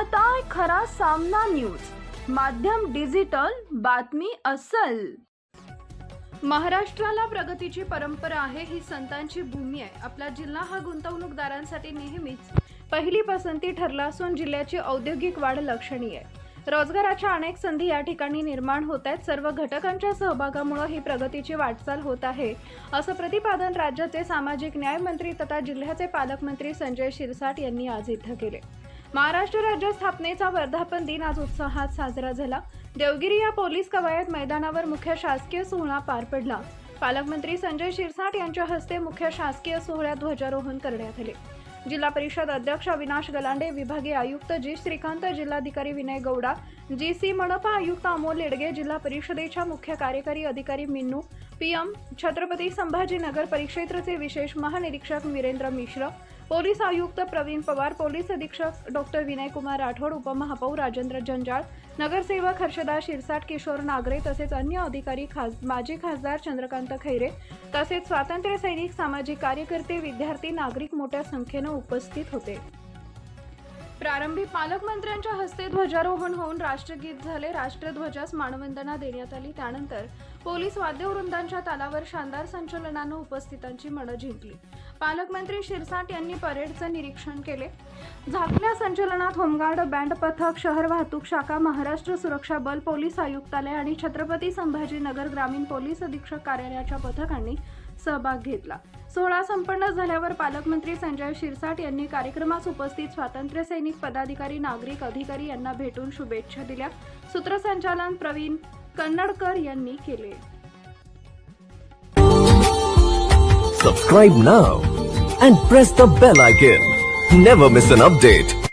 पाहताय खरा सामना न्यूज, माध्यम डिजिटल, बातमी अस्सल। महाराष्ट्राला प्रगतीची परंपरा आहे, ही संतांची भूमी आहे। आपला जिल्हा हा गुंतवणूकदारांसाठी नेहमीच पहिली पसंती ठरला असून जिल्ह्याची औद्योगिक वाढ लक्षणीय आहे। रोजगाराच्या अनेक संधी या ठिकाणी निर्माण होत आहेत। सर्व घटकांच्या सहभागामुळे ही प्रगतीची वाटचाल होत आहे, असं प्रतिपादन राज्याचे सामाजिक न्याय मंत्री तथा जिल्ह्याचे पालकमंत्री संजय शिरसाट यांनी आज इथं केले। महाराष्ट्र राज्य स्थापनेचा वर्धापन दिन आज उत्साहात साजरा झाला। देवगिरी या पोलीस कवायत मैदानावर मुख्य शासकीय सोहळा पार पडला। पालकमंत्री संजय शिरसाट यांच्या हस्ते मुख्य शासकीय सोहळ्यात ध्वजारोहण करण्यात आले। जिल्हा परिषद अध्यक्ष अविनाश गलांडे, विभागीय आयुक्त जी श्रीकांत, जिल्हाधिकारी विनय गौडा, जीसी, मनपा आयुक्त अमोल लेडगे, जिल्हा परिषदेच्या मुख्य कार्यकारी अधिकारी मिन्नू, पीएम, छत्रपती संभाजीनगर परिक्षेत्राचे विशेष महानिरीक्षक वीरेंद्र मिश्र, पोलीस आयुक्त प्रवीण पवार, पोलीस अधीक्षक डॉक्टर विनय कुमार राठोड, उपमहापौर राजेंद्र जंजाळ, नगरसेवक हर्षदा शिरसाट, किशोर नागरे तसेच अन्य अधिकारी, माजी खासदार चंद्रकांत खैरे तसेच स्वातंत्र्य सैनिक, सामाजिक कार्यकर्ते, विद्यार्थी, नागरिक मोठ्या संख्येने उपस्थित होते। प्रारंभी पालकमंत्र्यांच्या हस्ते ध्वजारोहण होऊन राष्ट्रगीत झाले। राष्ट्रध्वजास मानवंदना देण्यात आली। त्यानंतर पोलीस वाद्यवृंदांच्या तालावर शानदार संचलनानं उपस्थितांची मनं जिंकली। पालकमंत्री शिरसाट यांनी परेडचं निरीक्षण केले। झालेल्या संचलनात होमगार्ड, बँड पथक, शहर वाहतूक शाखा, महाराष्ट्र सुरक्षा बल, पोलीस आयुक्तालय आणि छत्रपती संभाजीनगर ग्रामीण पोलीस अधीक्षक कार्यालयाच्या पथकांनी सहभाग घेतला। सोहळा संपन्न झाल्यावर पालकमंत्री संजय शिरसाट यांनी कार्यक्रमास उपस्थित स्वातंत्र्य सैनिक, पदाधिकारी, नागरिक, अधिकारी यांना भेटून शुभेच्छा दिल्या। सूत्रसंचालन प्रवीण कन्नडकर यांनी केले। Subscribe now and press the bell icon. Never miss an update.